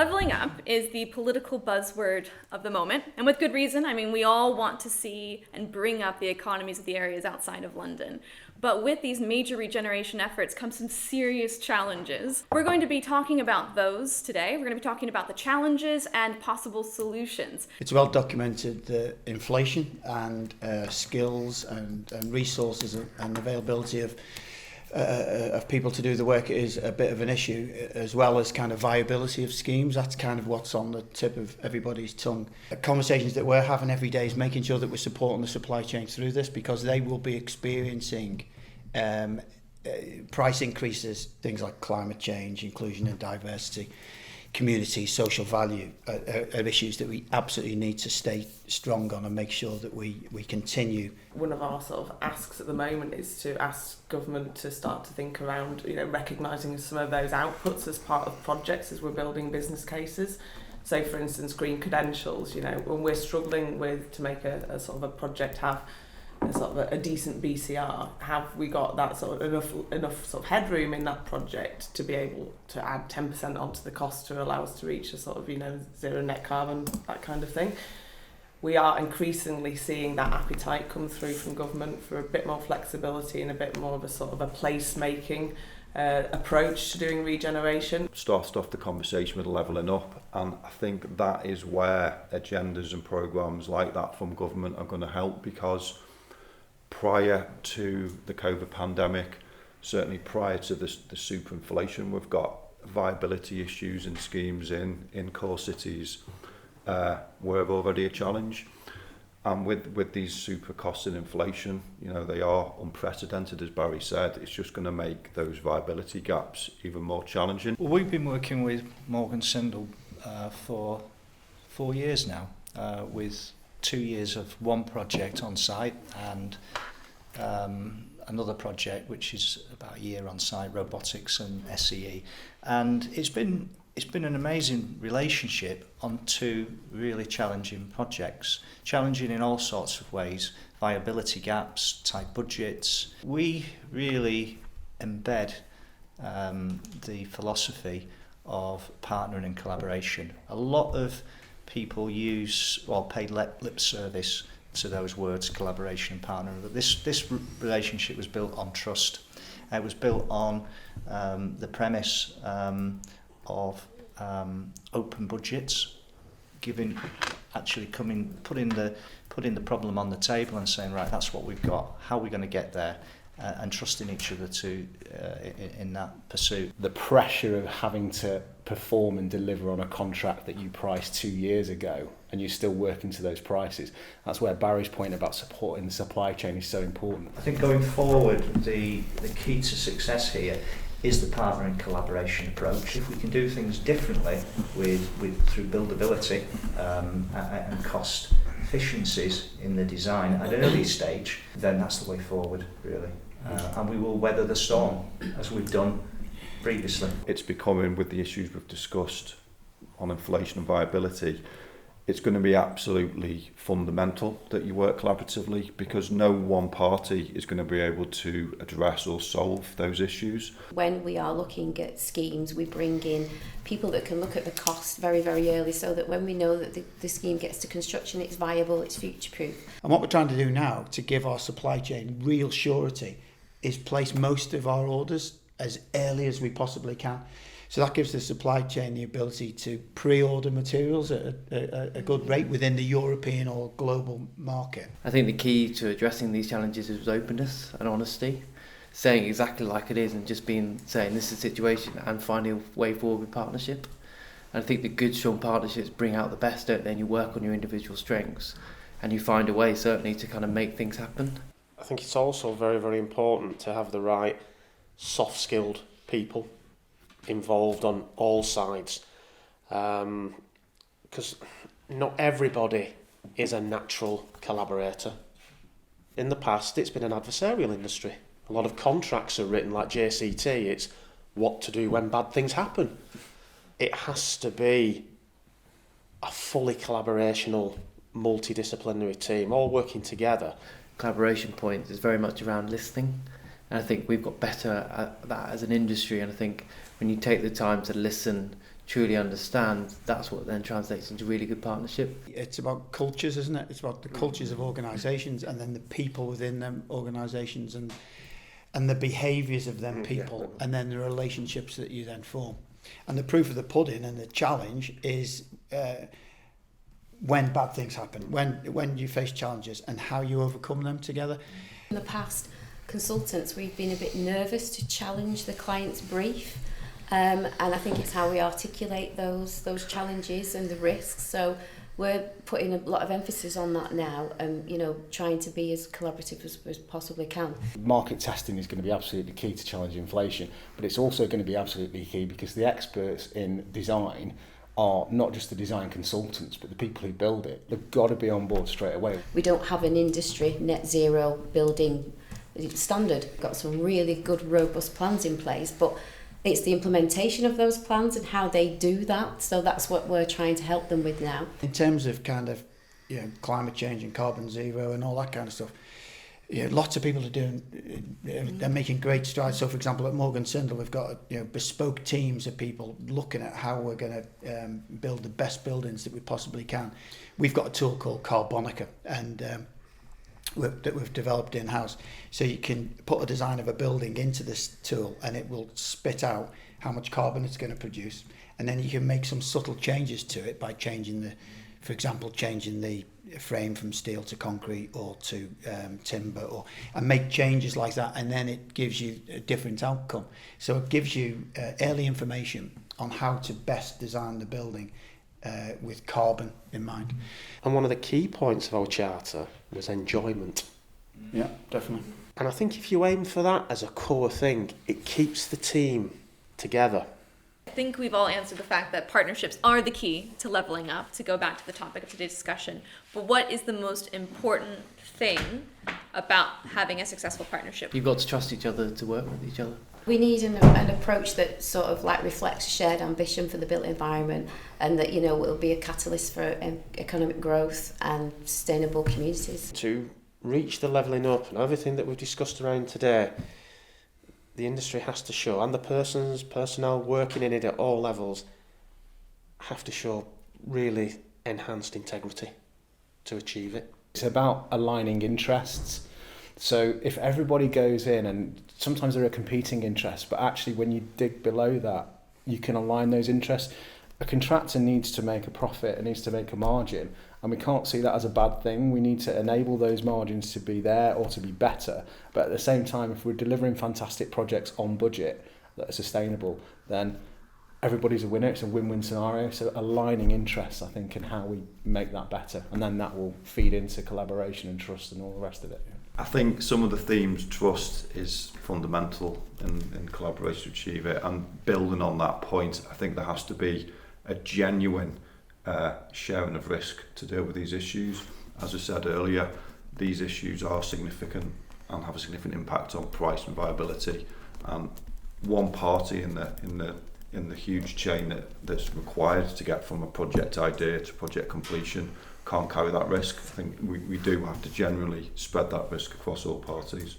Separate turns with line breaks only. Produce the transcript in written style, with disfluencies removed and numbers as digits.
Levelling up is the political buzzword of the moment, and with good reason. I mean, we all want to see and bring up the economies of the areas outside of London. But with these major regeneration efforts come some serious challenges. We're going to be talking about those today. We're going to be talking about the challenges and possible solutions.
It's well documented that inflation and skills and resources and availability of people to do the work is a bit of an issue, as well as kind of viability of schemes. That's kind of what's on the tip of everybody's tongue. Conversations that we're having every day is making sure that we're supporting the supply chain through this, because they will be experiencing price increases, things like climate change, inclusion and diversity, community, social value are issues that we absolutely need to stay strong on and make sure that we continue.
One of our sort of asks at the moment is to ask government to start to think around, recognising some of those outputs as part of projects as we're building business cases. So, for instance, green credentials, when we're struggling to make a sort of a project have a sort of a decent BCR, have we got that sort of enough sort of headroom in that project to be able to add 10% onto the cost to allow us to reach a sort of zero net carbon, that kind of thing. We are increasingly seeing that appetite come through from government for a bit more flexibility and a bit more of a sort of a place-making approach to doing regeneration.
Started off the conversation with levelling up, and I think that is where agendas and programmes like that from government are going to help, because prior to the COVID pandemic, certainly prior to the superinflation, we've got viability issues and schemes in core cities were already a challenge. And with these super costs and inflation, they are unprecedented, as Barry said. It's just going to make those viability gaps even more challenging.
Well, we've been working with Morgan Sindall for 4 years now, with 2 years of one project on site and another project which is about a year on site, robotics and SEE. And it's been an amazing relationship on two really challenging projects, challenging in all sorts of ways, viability gaps, tight budgets. We really embed the philosophy of partnering and collaboration. A lot of people pay lip service to those words, collaboration and partnering. But this relationship was built on trust. It was built on the premise of open budgets, putting the problem on the table and saying, right, that's what we've got. How are we going to get there? And trusting each other in that pursuit.
The pressure of having to perform and deliver on a contract that you priced 2 years ago, and you're still working to those prices. That's where Barry's point about supporting the supply chain is so important.
I think going forward, the key to success here is the partner and collaboration approach. If we can do things differently through buildability and cost efficiencies in the design at an early stage, then that's the way forward, really. And we will weather the storm as we've done previously.
It's becoming, with the issues we've discussed on inflation and viability, it's going to be absolutely fundamental that you work collaboratively, because no one party is going to be able to address or solve those issues.
When we are looking at schemes, we bring in people that can look at the cost very, very early, so that when we know that the scheme gets to construction, it's viable, it's future-proof.
And what we're trying to do now to give our supply chain real surety is place most of our orders as early as we possibly can. So that gives the supply chain the ability to pre-order materials at a good rate within the European or global market.
I think the key to addressing these challenges is openness and honesty, saying exactly like it is and just saying this is the situation and finding a way forward with partnership. And I think the good, strong partnerships bring out the best, don't they? And you work on your individual strengths and you find a way, certainly, to kind of make things happen.
I think it's also very, very important to have the right soft-skilled people involved on all sides, because not everybody is a natural collaborator. In the past, it's been an adversarial industry. A lot of contracts are written like JCT. It's what to do when bad things happen. It has to be a fully collaborational, multidisciplinary team, all working together.
Collaboration point is very much around listening, and I think we've got better at that as an industry. And I think when you take the time to listen truly understand, that's what then translates into really good partnership.
It's about cultures, isn't it? It's about the cultures of organisations and then the people within them organisations and the behaviours of them people and then the relationships that you then form. And the proof of the pudding and the challenge is when bad things happen, when you face challenges and how you overcome them together.
In the past, consultants, we've been a bit nervous to challenge the client's brief. And I think it's how we articulate those challenges and the risks. So we're putting a lot of emphasis on that now and, you know, trying to be as collaborative as possibly can.
Market testing is going to be absolutely key to challenge inflation, but it's also going to be absolutely key because the experts in design are not just the design consultants, but the people who build it. They've got to be on board straight away.
We don't have an industry net zero building standard. We've got some really good, robust plans in place, but it's the implementation of those plans and how they do that. So that's what we're trying to help them with now.
In terms of kind of, you know, climate change and carbon zero and all that kind of stuff, you know, lots of people are doing, they're making great strides. So, for example, at Morgan Sindall, we've got, you know, bespoke teams of people looking at how we're going to build the best buildings that we possibly can. We've got a tool called Carbonica, and that we've developed in-house. So you can put a design of a building into this tool and it will spit out how much carbon it's going to produce. And then you can make some subtle changes to it by changing for example, changing the frame from steel to concrete or to timber, and make changes like that, and then it gives you a different outcome. So it gives you early information on how to best design the building with carbon in mind.
And one of the key points of our charter was enjoyment.
Yeah, definitely.
And I think if you aim for that as a core thing, it keeps the team together.
I think we've all answered the fact that partnerships are the key to leveling up, to go back to the topic of today's discussion. But what is the most important thing about having a successful partnership?
You've got to trust each other to work with each other.
We need an approach that sort of like reflects shared ambition for the built environment, and that, you know, will be a catalyst for economic growth and sustainable communities.
To reach the levelling up and everything that we've discussed around today, the industry has to show, and the personnel working in it at all levels have to show really enhanced integrity to achieve it.
It's about aligning interests. So if everybody goes in, and sometimes there are competing interests, but actually when you dig below that, you can align those interests. A contractor needs to make a profit, it needs to make a margin, and we can't see that as a bad thing. We need to enable those margins to be there or to be better. But at the same time, if we're delivering fantastic projects on budget that are sustainable, then everybody's a winner. It's a win-win scenario. So aligning interests, I think, in how we make that better. And then that will feed into collaboration and trust and all the rest of it.
I think some of the themes, trust is fundamental in collaboration to achieve it, and building on that point, I think there has to be a genuine sharing of risk to deal with these issues. As I said earlier, these issues are significant and have a significant impact on price and viability, and one party in the huge chain that's required to get from a project idea to project completion can't carry that risk. I think we do have to generally spread that risk across all parties.